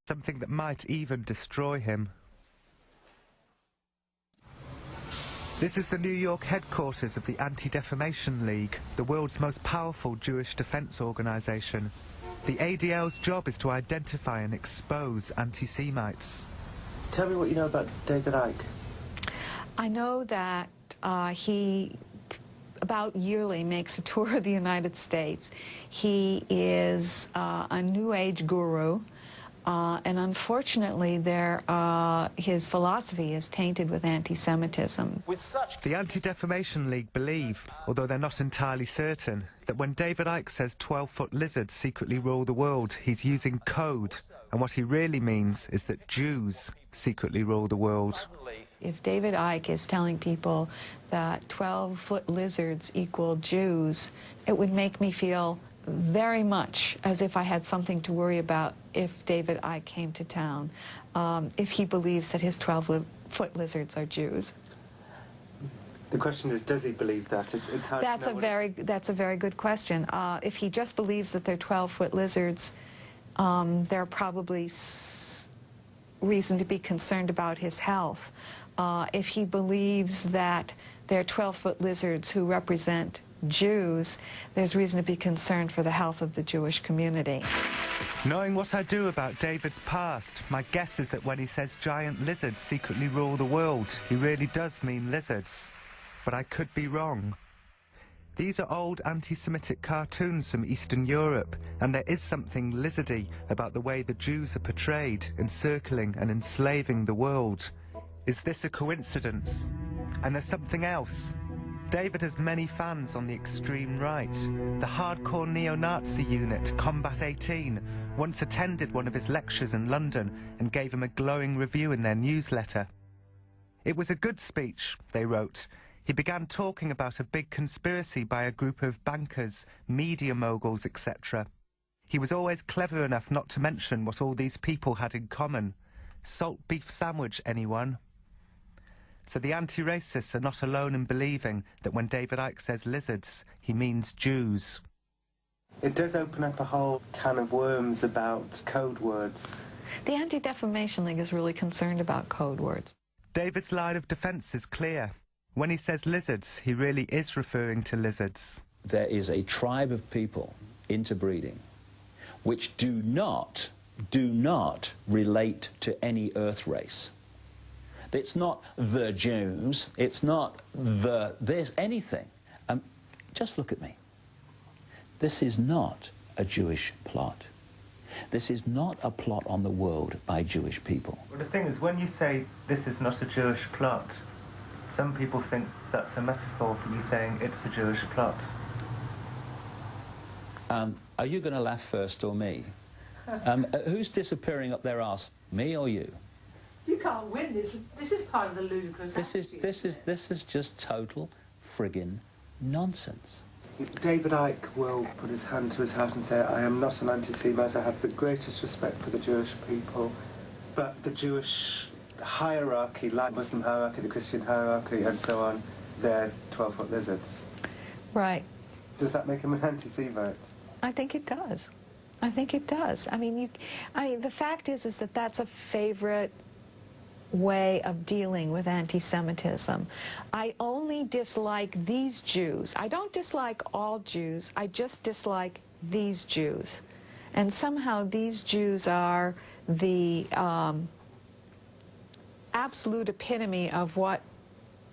something that might even destroy him. This is the New York headquarters of the Anti-Defamation League, the world's most powerful Jewish defense organization. The ADL's job is to identify and expose anti-Semites. Tell me what you know about David Icke. I know that he about yearly makes a tour of the United States. He is a New Age guru, and unfortunately his philosophy is tainted with anti-Semitism. The Anti-Defamation League believe, although they're not entirely certain, that when David Icke says 12-foot lizards secretly rule the world, he's using code, and what he really means is that Jews secretly rule the world. If David Icke is telling people that 12-foot lizards equal Jews, it would make me feel very much as if I had something to worry about if David Icke came to town, if he believes that his 12-foot lizards are Jews. The question is, does he believe that? It's hard that's to know that's a very good question. If he just believes that they're 12-foot lizards, there are probably reason to be concerned about his health. If he believes that they're 12-foot lizards who represent Jews, there's reason to be concerned for the health of the Jewish community. Knowing what I do about David's past, my guess is that when he says giant lizards secretly rule the world, he really does mean lizards. But I could be wrong. These are old anti-Semitic cartoons from Eastern Europe, and there is something lizardy about the way the Jews are portrayed, encircling and enslaving the world. Is this a coincidence? And there's something else. David has many fans on the extreme right. The hardcore neo-Nazi unit, Combat 18, once attended one of his lectures in London and gave him a glowing review in their newsletter. It was a good speech, they wrote. He began talking about a big conspiracy by a group of bankers, media moguls, etc. He was always clever enough not to mention what all these people had in common. Salt beef sandwich, anyone? So the anti-racists are not alone in believing that when David Icke says lizards, he means Jews. It does open up a whole can of worms about code words. The Anti-Defamation League is really concerned about code words. David's line of defense is clear. When he says lizards, he really is referring to lizards. There is a tribe of people interbreeding which do not relate to any Earth race. It's not the Jews, it's not there's anything. Just look at me. This is not a Jewish plot. This is not a plot on the world by Jewish people. Well, the thing is, when you say this is not a Jewish plot, some people think that's a metaphor for you saying it's a Jewish plot. Are you going to laugh first or me? Who's disappearing up their arse, me or you? You can't win this. This is part of the ludicrous attitude. This is just total friggin' nonsense. David Icke will put his hand to his heart and say, I am not an anti-Semite, I have the greatest respect for the Jewish people, but the Jewish hierarchy, like Muslim hierarchy, the Christian hierarchy, and so on, they're 12-foot lizards. Right. Does that make him an anti-Semite? I think it does. I think it does. I mean, the fact is that that's a favorite way of dealing with anti-Semitism. I only dislike these Jews. I don't dislike all Jews. I just dislike these Jews. And somehow these Jews are the absolute epitome of what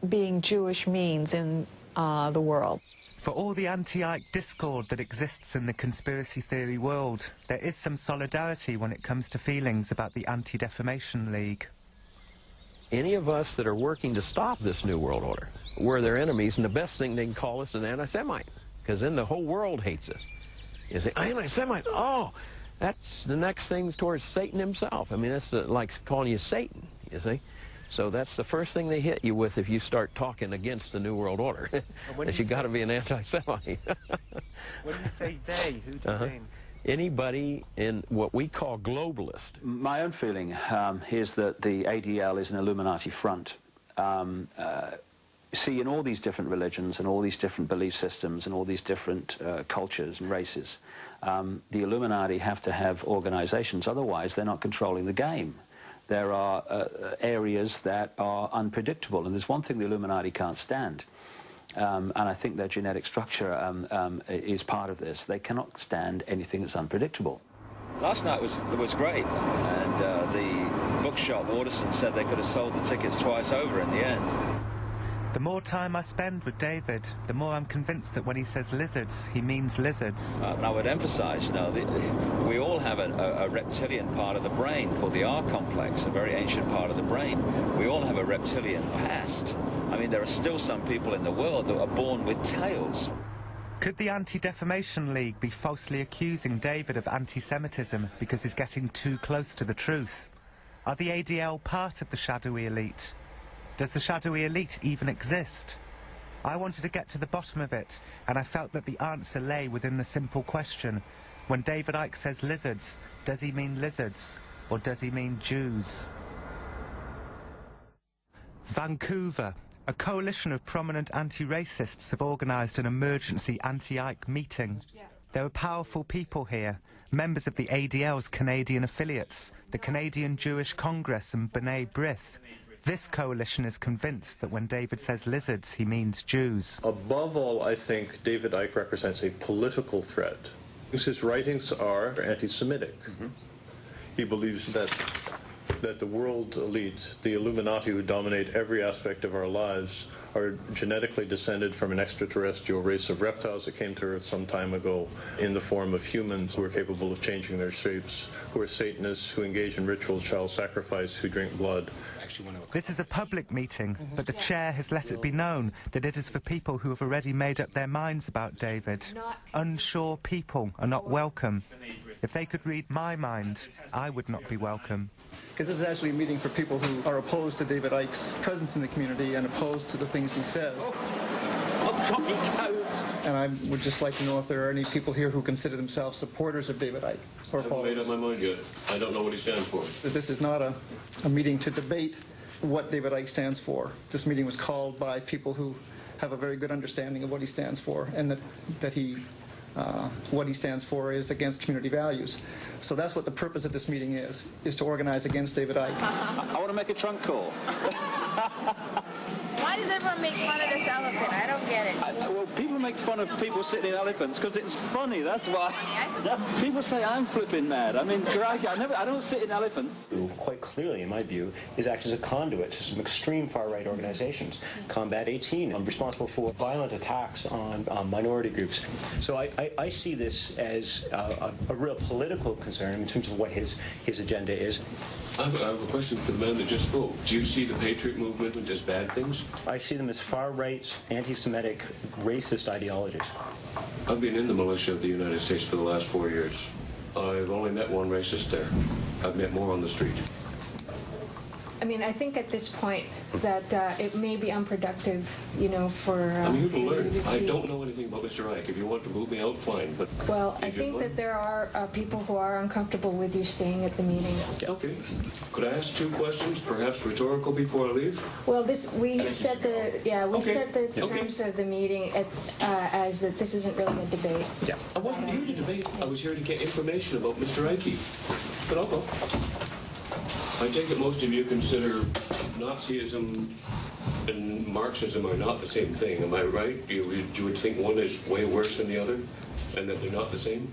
being Jewish means in the world. For all the anti-Icke discord that exists in the conspiracy theory world, there is some solidarity when it comes to feelings about the Anti-Defamation League. Any of us that are working to stop this New World Order, we're their enemies, and the best thing they can call us an anti-Semite, because then the whole world hates us. You say, anti-Semite, oh, that's the next thing towards Satan himself. I mean, that's like calling you Satan, you see. So that's the first thing they hit you with if you start talking against the New World Order, that you got to be an anti-Semite. When you say they, who do you mean? Anybody in what we call globalist. My own feeling is that the ADL is an Illuminati front. see, in all these different religions and all these different belief systems and all these different cultures and races, the Illuminati have to have organizations, otherwise they're not controlling the game. There are areas that are unpredictable, and there's one thing the Illuminati can't stand, and I think their genetic structure is part of this. They cannot stand anything that's unpredictable. Last night was great, and the bookshop, Alderson, said they could have sold the tickets twice over in the end. The more time I spend with David, the more I'm convinced that when he says lizards, he means lizards. And I would emphasize, you know, we all have a reptilian part of the brain called the R complex, a very ancient part of the brain. We all have a reptilian past. I mean, there are still some people in the world that are born with tails. Could the Anti-Defamation League be falsely accusing David of anti-Semitism because he's getting too close to the truth? Are the ADL part of the shadowy elite? Does the shadowy elite even exist? I wanted to get to the bottom of it, and I felt that the answer lay within the simple question. When David Icke says lizards, does he mean lizards, or does he mean Jews? Vancouver. A coalition of prominent anti-racists have organised an emergency anti-Icke meeting. There are powerful people here, members of the ADL's Canadian affiliates, the Canadian Jewish Congress and B'nai B'rith. This coalition is convinced that when David says lizards, he means Jews. Above all, I think David Icke represents a political threat. His writings are anti-Semitic. He believes that the world elite, the Illuminati who dominate every aspect of our lives, are genetically descended from an extraterrestrial race of reptiles that came to Earth some time ago in the form of humans who are capable of changing their shapes, who are Satanists, who engage in ritual child sacrifice, who drink blood. This is a public meeting, but the chair has let it be known that it is for people who have already made up their minds about David. Unsure people are not welcome. If they could read my mind, I would not be welcome. Because this is actually a meeting for people who are opposed to David Icke's presence in the community and opposed to the things he says. And I would just like to know if there are any people here who consider themselves supporters of David Icke or I haven't made up my mind yet. I don't know what he stands for. This is not a meeting to debate what David Icke stands for. This meeting was called by people who have a very good understanding of what he stands for, and what he stands for is against community values. So that's what the purpose of this meeting is to organize against David Icke. I want to make a trunk call. Why does everyone make fun of this elephant? I don't get it. Well, people make fun of people sitting in elephants because it's funny, that's why. People say I'm flipping mad. I mean, I don't sit in elephants. Who, quite clearly, in my view, is acting as a conduit to some extreme far-right organizations. Combat 18, responsible for violent attacks on minority groups. So I see this as a real political concern in terms of what his agenda is. I have a question for the man that just spoke. Do you see the Patriot movement as bad things? I see them as far-right, anti-Semitic, racist ideologies. I've been in the militia of the United States for the last 4 years. I've only met one racist there. I've met more on the street. I mean, I think at this point that it may be unproductive, you know, for... I'm here to learn. I don't know anything about Mr. Icke. If you want to boot me out, fine. But well, I think that there are people who are uncomfortable with you staying at the meeting. Okay. Could I ask 2 questions, perhaps rhetorical, before I leave? Well, we set the terms of the meeting as that this isn't really a debate. Yeah. I wasn't here to debate. I was here to get information about Mr. Icke. But I'll go. I take it most of you consider Nazism and Marxism are not the same thing. Am I right? You would think one is way worse than the other, and that they're not the same?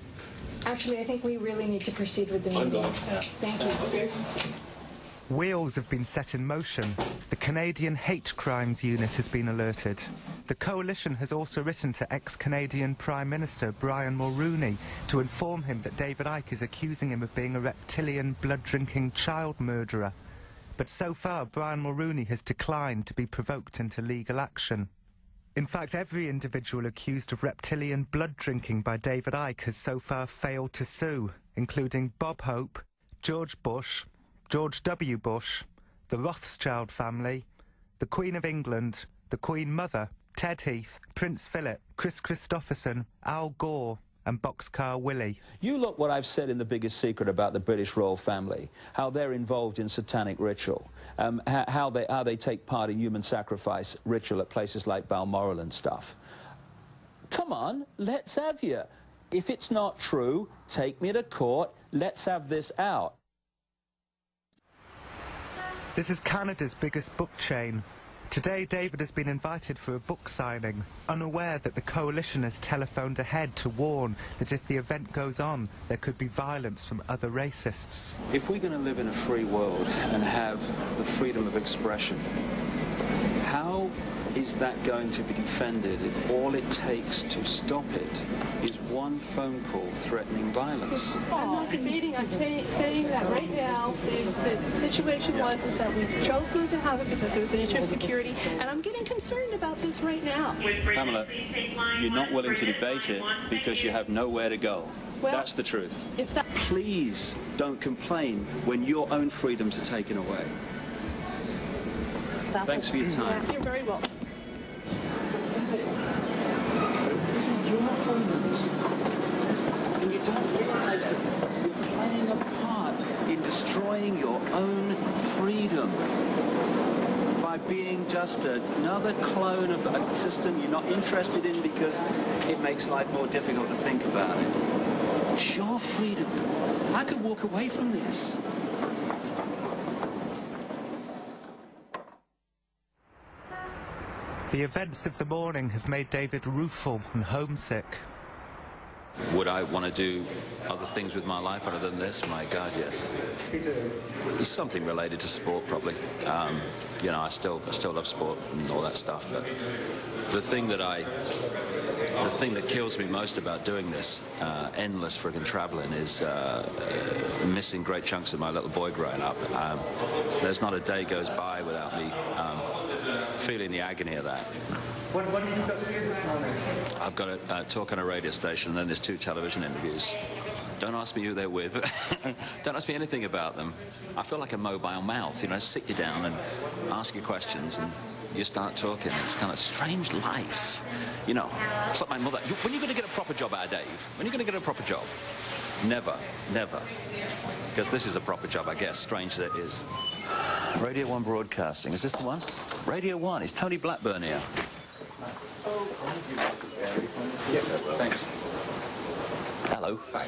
Actually, I think we really need to proceed with the meeting. I'm gone. Thank you. Okay. Wheels have been set in motion. The Canadian Hate Crimes Unit has been alerted. The coalition has also written to ex-Canadian Prime Minister Brian Mulroney to inform him that David Icke is accusing him of being a reptilian, blood-drinking child murderer. But so far, Brian Mulroney has declined to be provoked into legal action. In fact, every individual accused of reptilian blood drinking by David Icke has so far failed to sue, including Bob Hope, George Bush, George W. Bush, the Rothschild family, the Queen of England, the Queen Mother, Ted Heath, Prince Philip, Chris Christopherson, Al Gore, and Boxcar Willie. You look what I've said in The Biggest Secret about the British royal family, how they're involved in satanic ritual, how they take part in human sacrifice ritual at places like Balmoral and stuff. Come on, let's have you. If it's not true, take me to court, let's have this out. This is Canada's biggest book chain. Today, David has been invited for a book signing, unaware that the coalition has telephoned ahead to warn that if the event goes on, there could be violence from other racists. If we're going to live in a free world and have the freedom of expression, how is that going to be defended if all it takes to stop it is one phone call threatening violence? I'm not debating. I'm saying that right now the situation is that we chose not to have it because there was an issue of security, and I'm getting concerned about this right now. Pamela, you're not willing to debate it because you have nowhere to go. Well, that's the truth. If that... Please don't complain when your own freedoms are taken away. Thanks for your time. You're very welcome. These are your freedoms. And you don't realize that you're playing a part in destroying your own freedom by being just another clone of a system you're not interested in because it makes life more difficult to think about it. It's your freedom. I could walk away from this. The events of the morning have made David rueful and homesick. Would I want to do other things with my life other than this? My God, yes. It's something related to sport, probably. You know, I still love sport and all that stuff. But the thing that kills me most about doing this, endless friggin' traveling, is missing great chunks of my little boy growing up. There's not a day goes by without me feeling the agony of that. What have you got to do this morning? I've got a talk on a radio station, and then there's 2 television interviews. Don't ask me who they're with. Don't ask me anything about them. I feel like a mobile mouth, you know, sit you down and ask you questions, and you start talking. It's kind of strange life. You know, it's like my mother. When are you going to get a proper job out of Dave? When are you going to get a proper job? Never, never. Because this is a proper job, I guess, strange as it is. Radio 1 Broadcasting, is this the one? Radio 1, is Tony Blackburn here? Yes, thanks. Hello. Hi.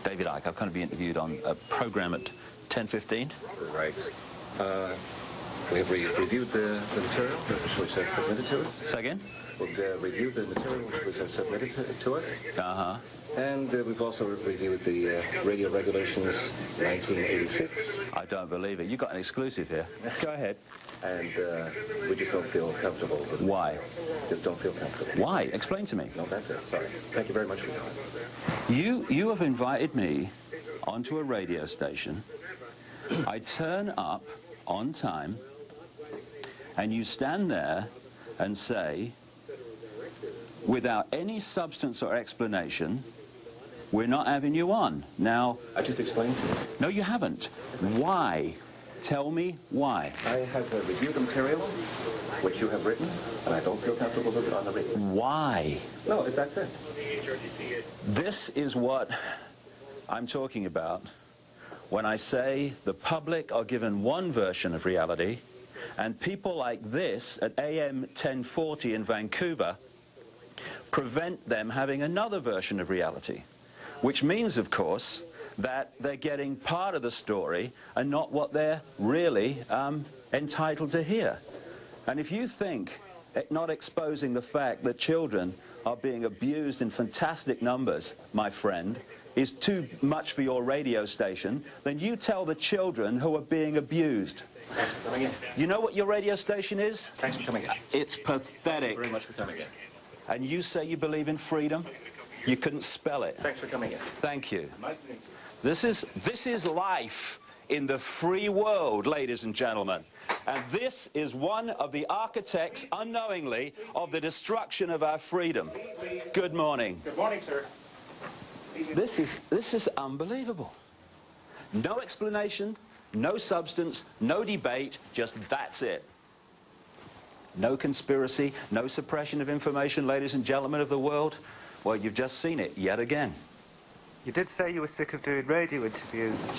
David Icke. I've kind of been interviewed on a program at 10:15. Right. We have reviewed the material which has submitted to us. Say again? We've reviewed the material which has submitted to us. Uh-huh. And we've also reviewed the radio regulations 1986. I don't believe it. You got an exclusive here. Go ahead. And we just don't feel comfortable with it. Why? Just don't feel comfortable. Why? Explain to me. No, that's it. Sorry. Thank you very much for your time. You have invited me onto a radio station. I turn up on time, and you stand there and say, without any substance or explanation, we're not having you on. Now... I just explained to you. No, you haven't. Why? Tell me why. I have reviewed the material which you have written, and I don't feel comfortable with it on the radio. Why? No, that's it. This is what I'm talking about when I say the public are given one version of reality, and people like this at AM 1040 in Vancouver prevent them having another version of reality, which means, of course, that they're getting part of the story and not what they're really entitled to hear. And if you think not exposing the fact that children are being abused in fantastic numbers, my friend, is too much for your radio station, then you tell the children who are being abused. Thanks for coming in. You know what your radio station is? Thanks for coming in. It's pathetic. Thank you very much for coming in. And you say you believe in freedom? You couldn't spell it. Thanks for coming in. Thank you. Nice to meet you. This is life in the free world, ladies and gentlemen. And this is one of the architects, unknowingly, of the destruction of our freedom. Good morning. Good morning, sir. This is unbelievable. No explanation, no substance, no debate, just that's it. No conspiracy, no suppression of information, ladies and gentlemen of the world. Well, you've just seen it yet again. You did say you were sick of doing radio interviews.